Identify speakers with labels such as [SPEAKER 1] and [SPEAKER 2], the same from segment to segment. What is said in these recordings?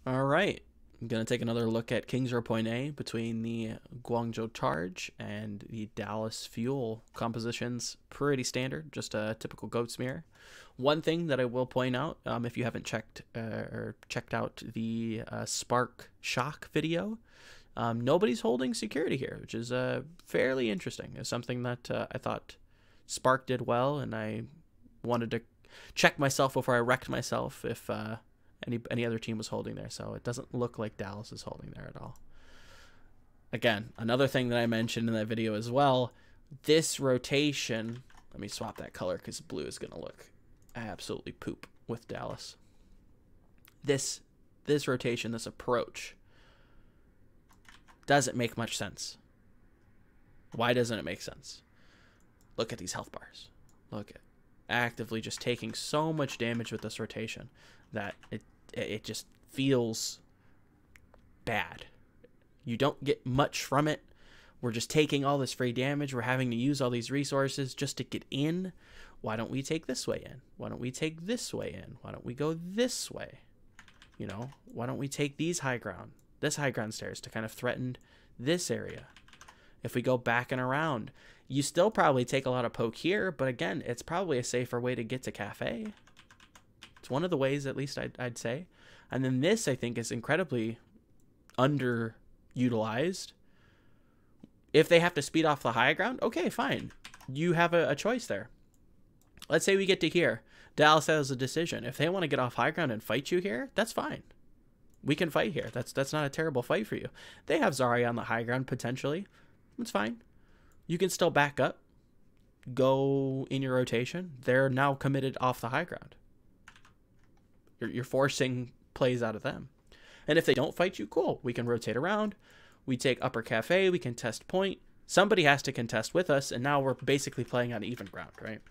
[SPEAKER 1] All right. I'm going to take another look at King 0.A between the Guangzhou Charge and the Dallas Fuel compositions. Pretty standard, just a typical goat smear. One thing that I will point out, if you haven't checked out the Spark Shock video, nobody's holding security here, which is fairly interesting. It's something that I thought Spark did well, and I wanted to check myself before I wrecked myself if any other team was holding there. So it doesn't look like Dallas is holding there at all. Again, another thing that I mentioned in that video as well, this rotation, let me swap that color because blue is going to look absolutely poop with Dallas. This rotation, this approach doesn't make much sense. Why doesn't it make sense? Look at these health bars. Look at actively just taking so much damage with this rotation that it just feels bad. You don't get much from it. We're just taking all this free damage. We're having to use all these resources just to get in. Why don't we take this way in? Why don't we take this way in? Why don't we go this way? You know, why don't we take this high ground stairs to kind of threaten this area? If we go back and around, you still probably take a lot of poke here, but again, it's probably a safer way to get to Cafe. It's one of the ways, at least I'd say. And then this, I think, is incredibly underutilized. If they have to speed off the high ground, okay, fine. You have a choice there. Let's say we get to here. Dallas has a decision. If they want to get off high ground and fight you here, that's fine. We can fight here. That's not a terrible fight for you. They have Zarya on the high ground, potentially. It's fine. You can still back up. Go in your rotation. They're now committed off the high ground. You're forcing plays out of them. And if they don't fight you, cool. We can rotate around. We take upper cafe. We can test point. Somebody has to contest with us, and now we're basically playing on even ground, right?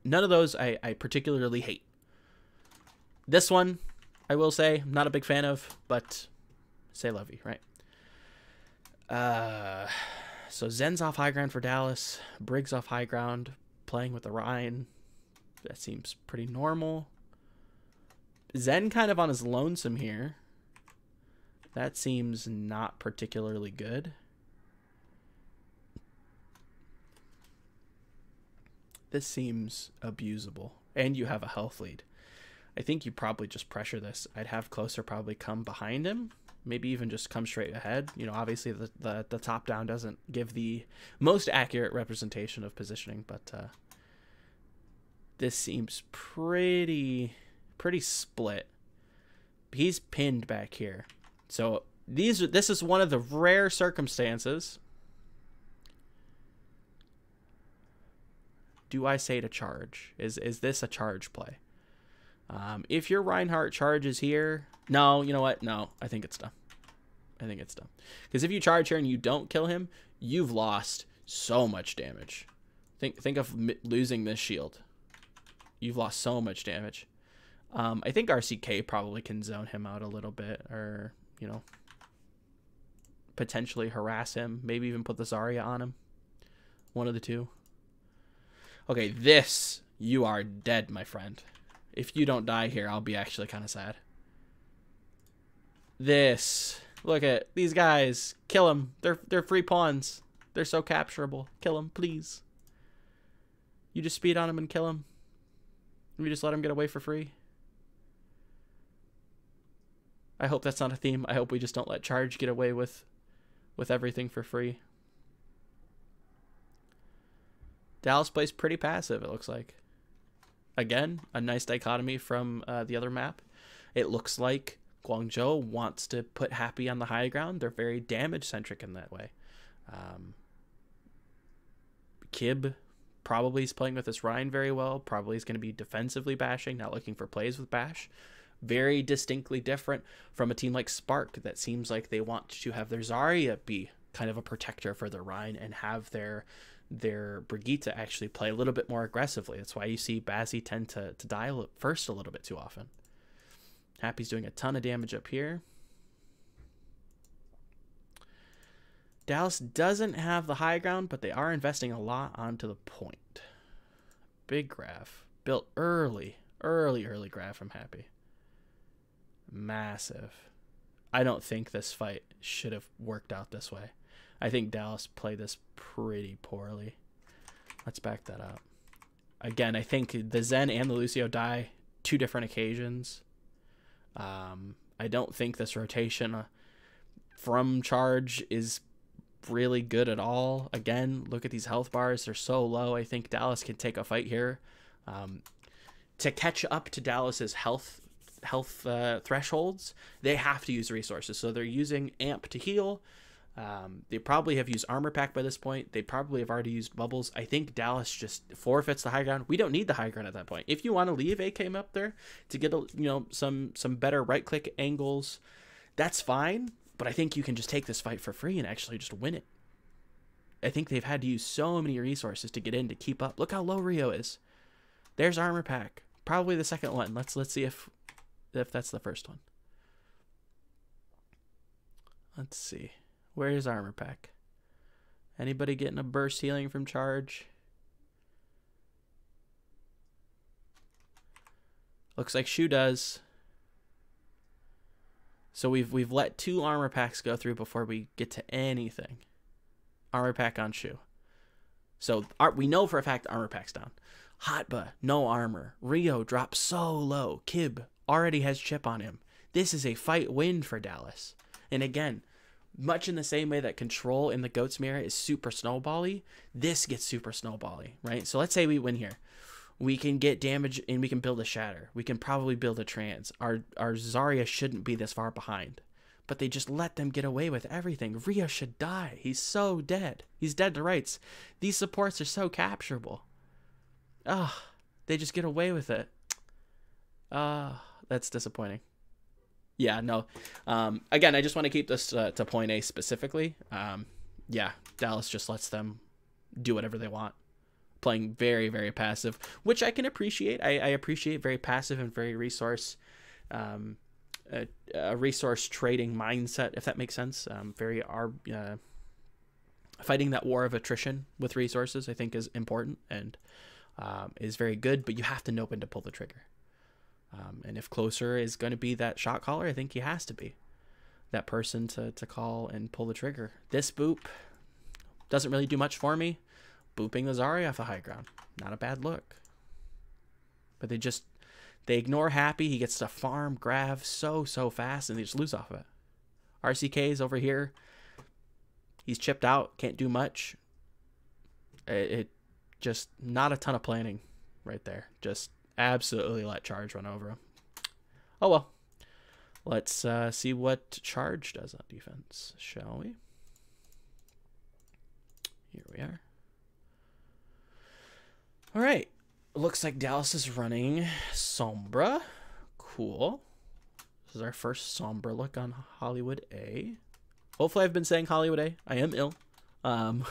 [SPEAKER 1] None of those I particularly hate. This one, I will say, I'm not a big fan of, but say lovey, right? So Zen's off high ground for Dallas. Briggs off high ground, playing with the Rhine. That seems pretty normal. Zen kind of on his lonesome here. That seems not particularly good. This seems abusable. And you have a health lead. I think you probably just pressure this. I'd have Closer probably come behind him. Maybe even just come straight ahead. You know, obviously the top down doesn't give the most accurate representation of positioning, but this seems pretty split. He's pinned back here. So this is one of the rare circumstances. Do I say to charge? Is this a charge play? If your Reinhardt charges here, no, you know what? No, I think it's done. I think it's done. Because if you charge here and you don't kill him, you've lost so much damage. Think of losing this shield. You've lost so much damage. I think RCK probably can zone him out a little bit, or, you know, potentially harass him. Maybe even put the Zarya on him. One of the two. Okay, this, you are dead, my friend. If you don't die here, I'll be actually kind of sad. This, look at these guys. Kill them. They're free pawns. They're so capturable. Kill them, please. You just speed on them and kill them. We just let them get away for free. I hope that's not a theme. I hope we just don't let Charge get away with everything for free. Dallas plays pretty passive, it looks like. Again, a nice dichotomy from the other map. It looks like Guangzhou wants to put Happy on the high ground. They're very damage-centric in that way. Kib probably is playing with this Rhine very well. Probably is going to be defensively bashing, not looking for plays with bash. Very distinctly different from a team like Spark that seems like they want to have their Zarya be kind of a protector for the Rhine and have their Brigitte actually play a little bit more aggressively. That's why you see Bazzi tend to die first a little bit too often. Happy's doing a ton of damage up here. Dallas doesn't have the high ground, but they are investing a lot onto the point. Big graph. Built early graph from Happy. Massive. I don't think this fight should have worked out this way. I think Dallas played this pretty poorly. Let's back that up. Again, I think the Zen and the Lucio die 2 different occasions. I don't think this rotation from charge is really good at all. Again, look at these health bars. They're so low. I think Dallas can take a fight here. To catch up to Dallas's health thresholds, they have to use resources. So they're using amp to heal. They probably have used armor pack by this point. They probably have already used bubbles. I think Dallas just forfeits the high ground. We don't need the high ground at that point. If you want to leave AKM up there to get some better right click angles, that's fine. But I think you can just take this fight for free and actually just win it. I think they've had to use so many resources to get in to keep up. Look how low Rio is. There's armor pack. Probably the second one. Let's see if that's the first one. Let's see. Where is armor pack? Anybody getting a burst healing from charge? Looks like Shu does. So we've let 2 armor packs go through before we get to anything. Armor pack on Shu. So we know for a fact armor pack's down. Hotba, no armor. Rio drops so low. Kib already has chip on him. This is a fight win for Dallas. And again, much in the same way that control in the Goat's Mirror is super snowbally, this gets super snowbally, right? So let's say we win here. We can get damage and we can build a shatter. We can probably build a trans. Our Zarya shouldn't be this far behind. But they just let them get away with everything. Rio should die. He's so dead. He's dead to rights. These supports are so capturable. They just get away with it. That's disappointing. Yeah, no. Again, I just want to keep this to point A specifically. Yeah, Dallas just lets them do whatever they want. Playing very, very passive, which I can appreciate. I appreciate very passive and very resource, a resource trading mindset, if that makes sense. Fighting that war of attrition with resources, I think, is important and is very good. But you have to know when to pull the trigger. And if Closer is going to be that shot caller, I think he has to be that person to call and pull the trigger. This boop doesn't really do much for me. Booping the Zarya off the high ground. Not a bad look. But they ignore Happy. He gets to farm, Grav so fast, and they just lose off of it. RCK's over here. He's chipped out. Can't do much. It just not a ton of planning right there. Just absolutely let charge run over him. Oh well. Let's see what charge does on defense, shall we? Here we are. All right. Looks like Dallas is running Sombra. Cool. This is our first Sombra look on Hollywood A. Hopefully I've been saying Hollywood A. I am ill. I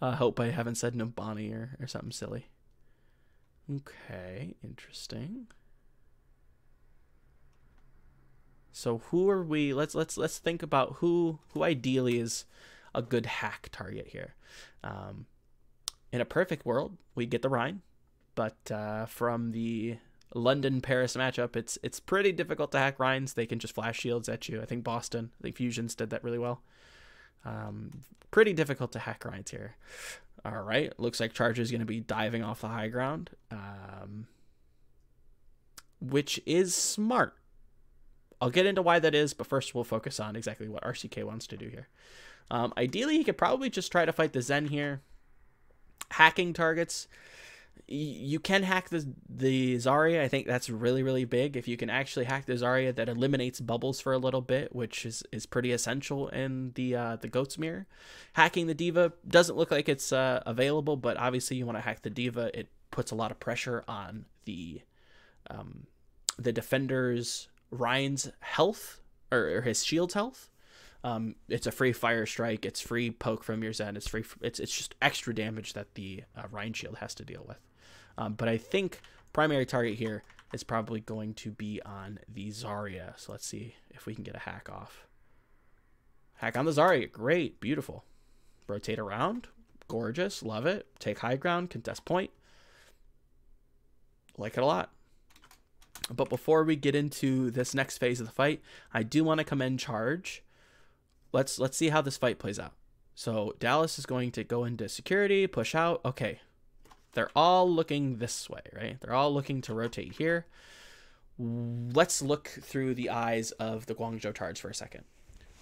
[SPEAKER 1] hope I haven't said Nabani or something silly. Okay, interesting. So who are we? Let's think about who ideally is a good hack target here. In a perfect world, we get the Rhine, but from the London-Paris matchup, it's pretty difficult to hack Rhines. They can just flash shields at you. I think Fusions did that really well. Pretty difficult to hack Rhines here. All right, looks like Charger is going to be diving off the high ground, which is smart. I'll get into why that is, but first we'll focus on exactly what RCK wants to do here. Ideally, he could probably just try to fight the Zen here. Hacking targets, you can hack the Zarya. I think that's really, really big. If you can actually hack the Zarya, that eliminates bubbles for a little bit, which is pretty essential in the Goat's Mirror. Hacking the D.Va doesn't look like it's available, but obviously you want to hack the D.Va. It puts a lot of pressure on the defender's Ryan's health or his shield's health. It's a free fire strike. It's free poke from your Zen. It's free. It's just extra damage that the Rhine shield has to deal with. But I think primary target here is probably going to be on the Zarya. So let's see if we can get a hack off. Hack on the Zarya. Great. Beautiful. Rotate around. Gorgeous. Love it. Take high ground. Contest point. Like it a lot. But before we get into this next phase of the fight, I do want to commend Charge. Let's see how this fight plays out. So Dallas is going to go into security, push out. Okay, they're all looking this way, right? They're all looking to rotate here. Let's look through the eyes of the Guangzhou Charge for a second.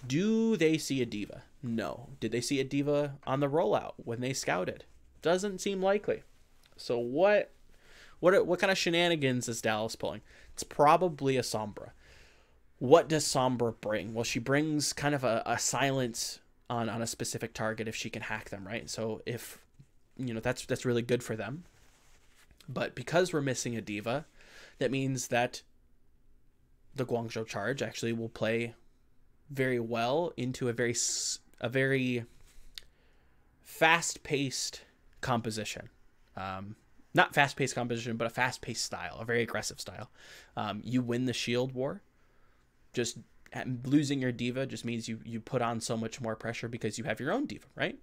[SPEAKER 1] Do they see a D.Va? No. Did they see a D.Va on the rollout when they scouted? Doesn't seem likely. So what kind of shenanigans is Dallas pulling? It's probably a Sombra. What does Sombra bring? Well, she brings kind of a silence on a specific target if she can hack them, right? So if, you know, that's really good for them. But because we're missing a D.Va, that means that the Guangzhou Charge actually will play very well into a very fast-paced composition. Not fast-paced composition, but a fast-paced style, a very aggressive style. You win the shield war. Just losing your D.Va just means you put on so much more pressure because you have your own D.Va, right?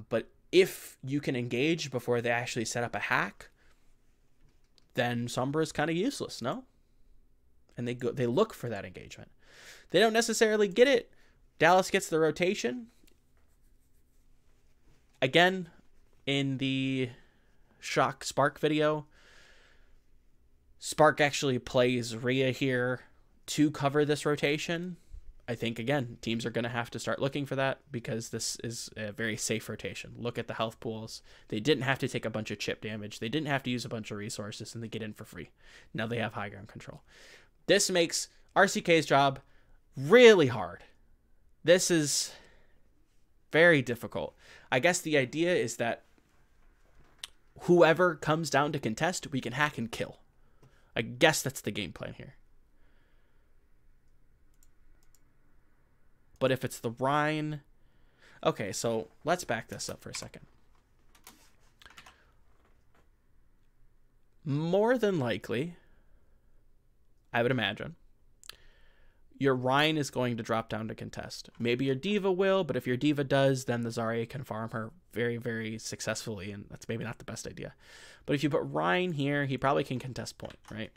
[SPEAKER 1] But if you can engage before they actually set up a hack, then Sombra is kind of useless, no? And they look for that engagement. They don't necessarily get it. Dallas gets the rotation. Again, in the Shock Spark video, Spark actually plays Rhea here to cover this rotation. I think, again, teams are going to have to start looking for that because this is a very safe rotation. Look at the health pools. They didn't have to take a bunch of chip damage. They didn't have to use a bunch of resources, and they get in for free. Now they have high ground control. This makes RCK's job really hard. This is very difficult. I guess the idea is that whoever comes down to contest, we can hack and kill. I guess that's the game plan here. But if it's the Rhine... Okay, so let's back this up for a second. More than likely, I would imagine, your Rhine is going to drop down to contest. Maybe your D.Va will, but if your D.Va does, then the Zarya can farm her very, very successfully, and that's maybe not the best idea. But if you put Rhine here, he probably can contest point, right?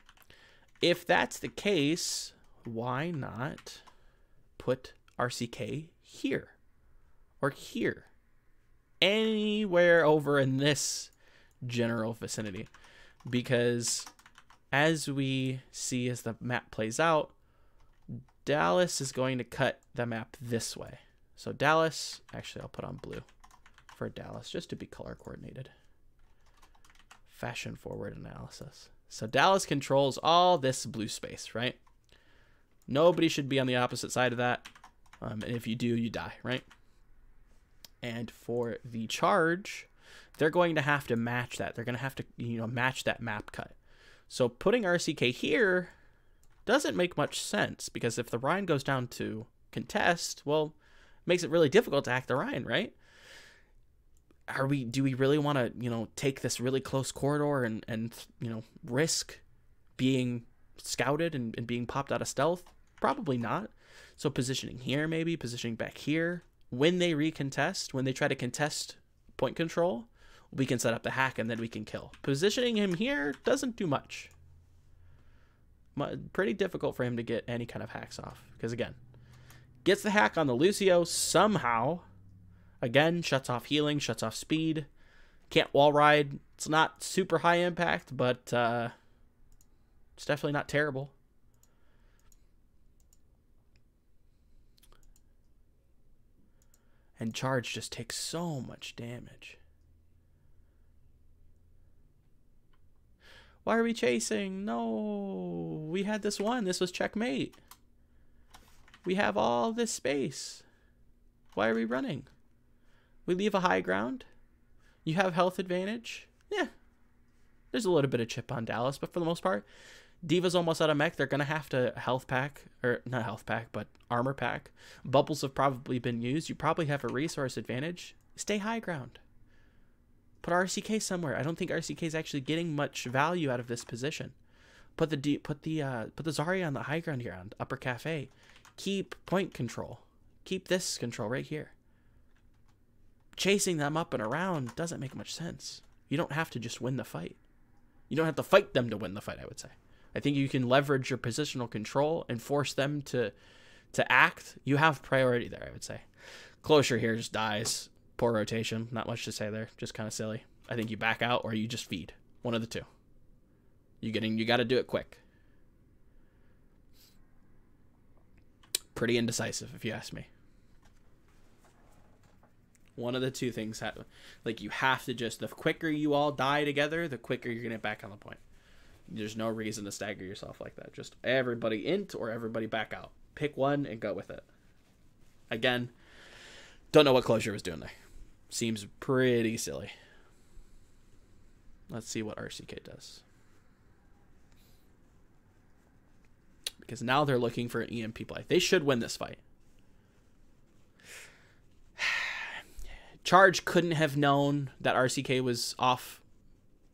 [SPEAKER 1] If that's the case, why not put RCK here or here, anywhere over in this general vicinity? Because as we see as the map plays out, Dallas is going to cut the map this way. So Dallas, actually I'll put on blue for Dallas just to be color coordinated. Fashion forward analysis. So Dallas controls all this blue space, right? Nobody should be on the opposite side of that. And if you do, you die, right? And for the Charge, they're going to have to match that. They're going to have to, match that map cut. So putting RCK here doesn't make much sense because if the Rhine goes down to contest, well, it makes it really difficult to hack the Rhine, right? Do we really want to, take this really close corridor and risk being scouted and being popped out of stealth? Probably not. So positioning here, maybe positioning back here. When they recontest, when they try to contest point control, we can set up the hack and then we can kill. Positioning him here doesn't do much. Pretty difficult for him to get any kind of hacks off. Because again, gets the hack on the Lucio somehow. Again, shuts off healing, shuts off speed. Can't wall ride. It's not super high impact, but it's definitely not terrible. And Charge just takes so much damage. Why are we chasing? No, we had this one. This was checkmate. We have all this space. Why are we running? We leave a high ground. You have health advantage. Yeah. There's a little bit of chip on Dallas, but for the most part, D.Va's almost out of mech. They're going to have to health pack, or not health pack, but armor pack. Bubbles have probably been used. You probably have a resource advantage. Stay high ground. Put RCK somewhere. I don't think RCK is actually getting much value out of this position. Put the Zarya on the high ground here on upper cafe. Keep point control. Keep this control right here. Chasing them up and around doesn't make much sense. You don't have to just win the fight. You don't have to fight them to win the fight, I would say. I think you can leverage your positional control and force them to act. You have priority there, I would say. Closure here just dies. Poor rotation. Not much to say there. Just kind of silly. I think you back out or you just feed. One of the two. You got to do it quick. Pretty indecisive, if you ask me. One of the two things happen. Like, you have to just, the quicker you all die together, the quicker you're going to get back on the point. There's no reason to stagger yourself like that. Just everybody int or everybody back out. Pick one and go with it. Again, don't know what Closure was doing there. Seems pretty silly. Let's see what RCK does. Because now they're looking for an EMP play. They should win this fight. Charge couldn't have known that RCK was off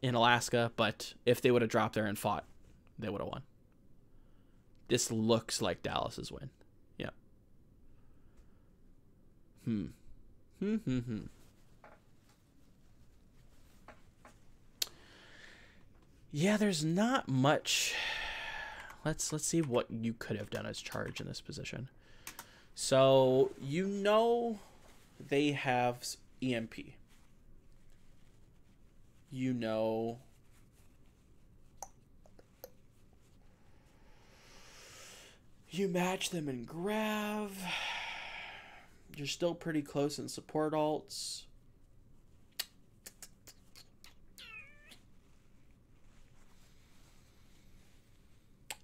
[SPEAKER 1] in Alaska, but if they would have dropped there and fought, they would have won. This looks like Dallas's win. Yeah. Yeah, there's not much. Let's see what you could have done as Charge in this position. So, you know they have EMP. You know you match them in Grav. You're still pretty close in support alts.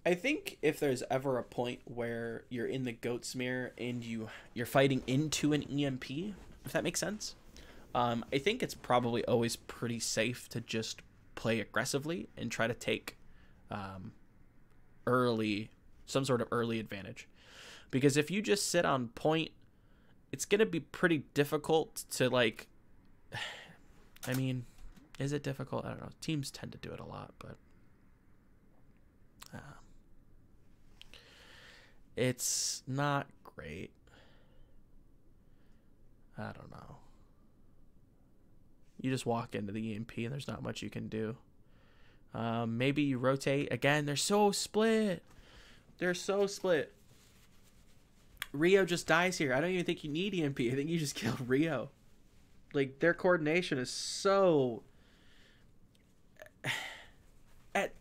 [SPEAKER 1] I think if there's ever a point where you're in the goat smear and you're fighting into an EMP, if that makes sense, I think it's probably always pretty safe to just play aggressively and try to take some sort of early advantage. Because if you just sit on point, it's going to be pretty difficult to, like, I mean, is it difficult? I don't know. Teams tend to do it a lot, but it's not great. I don't know. You just walk into the EMP and there's not much you can do. Maybe you rotate. Again, they're so split. They're so split. Rio just dies here. I don't even think you need EMP. I think you just killed Rio. Like, their coordination is so...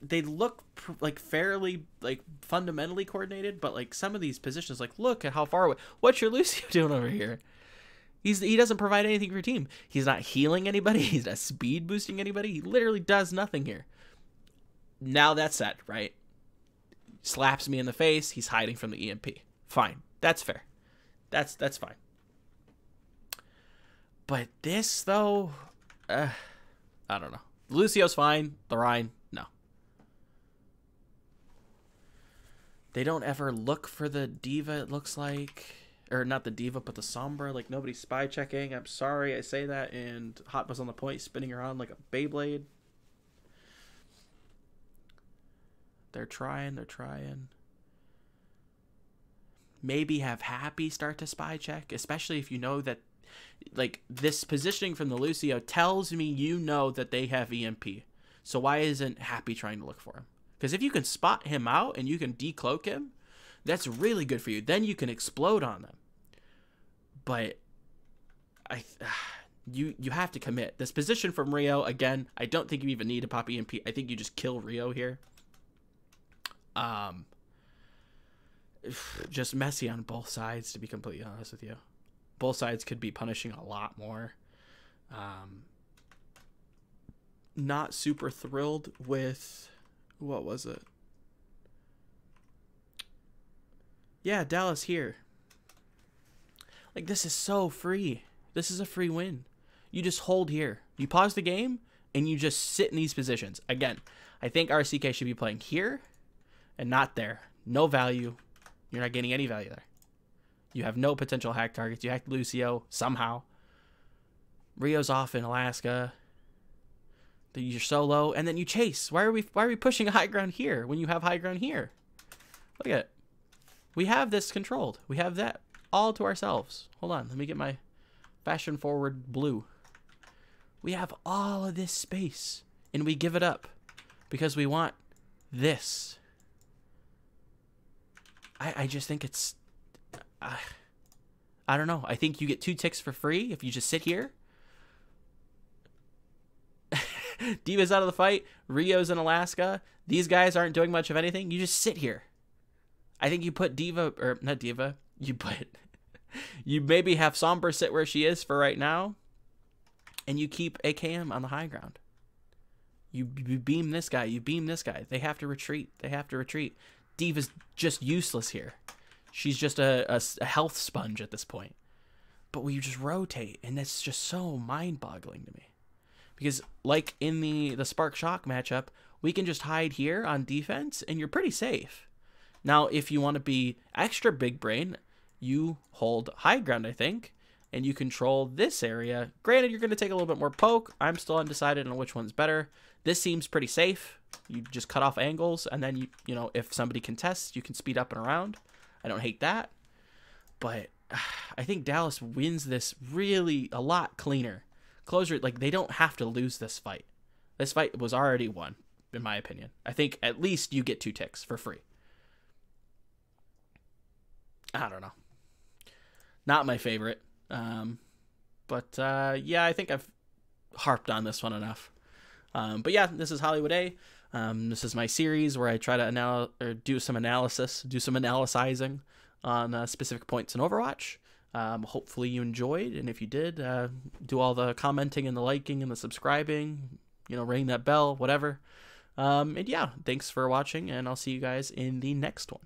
[SPEAKER 1] They look like fairly, like, fundamentally coordinated, but, like, some of these positions, like, look at how far away. What's your Lucio doing over here? He doesn't provide anything for your team. He's not healing anybody. He's not speed boosting anybody. He literally does nothing here. Now that's set, right? Slaps me in the face. He's hiding from the EMP. Fine. That's fair. That's fine. But this, though, I don't know. Lucio's fine. The Rhine, no. They don't ever look for the D.Va, it looks like. Or not the D.Va, but the Sombra. Like, nobody's spy checking. I'm sorry I say that. And Hot was on the point, spinning around like a Beyblade. They're trying. Maybe have Happy start to spy check, especially if you know that, like, this positioning from the Lucio tells me you know that they have EMP. So why isn't Happy trying to look for him? Because if you can spot him out and you can decloak him, that's really good for you. Then you can explode on them. But you have to commit. This position from Rio, again, I don't think you even need to pop EMP. I think you just kill Rio here. Just messy on both sides, to be completely honest with you. Both sides could be punishing a lot more. Not super thrilled with, what was it? Yeah, Dallas here. Like, this is so free. This is a free win. You just hold here. You pause the game, and you just sit in these positions. Again, I think RCK should be playing here and not there. No value. You're not getting any value there. You have no potential hack targets. You hacked Lucio somehow. Rio's off in Alaska. You're solo, and then you chase. Why are we pushing a high ground here when you have high ground here? Look at it. We have this controlled. We have that all to ourselves. Hold on. Let me get my fashion forward blue. We have all of this space, and we give it up because we want this. I just think it's... I don't know. I think you get 2 ticks for free if you just sit here. D.Va's out of the fight. Rio's in Alaska. These guys aren't doing much of anything. You just sit here. I think you put D.Va, or not D.Va, you maybe have Sombra sit where she is for right now, and you keep AKM on the high ground. You beam this guy. You beam this guy. They have to retreat. They have to retreat. D.Va's just useless here. She's just a health sponge at this point. But we just rotate, and that's just so mind-boggling to me. Because like in the Spark Shock matchup, we can just hide here on defense, and you're pretty safe. Now, if you want to be extra big brain, you hold high ground, I think, and you control this area. Granted, you're going to take a little bit more poke. I'm still undecided on which one's better. This seems pretty safe. You just cut off angles, and then, you know, if somebody contests, you can speed up and around. I don't hate that. But I think Dallas wins this really a lot cleaner. Closer, like, they don't have to lose this fight. This fight was already won, in my opinion. I think at least you get 2 ticks for free. I don't know. Not my favorite. But yeah, I think I've harped on this one enough. But yeah, this is Hollywood A. This is my series where I try to do some analysis, do some analyzing on specific points in Overwatch. Hopefully you enjoyed, and if you did, do all the commenting and the liking and the subscribing, you know, ring that bell, whatever. And yeah, thanks for watching, and I'll see you guys in the next one.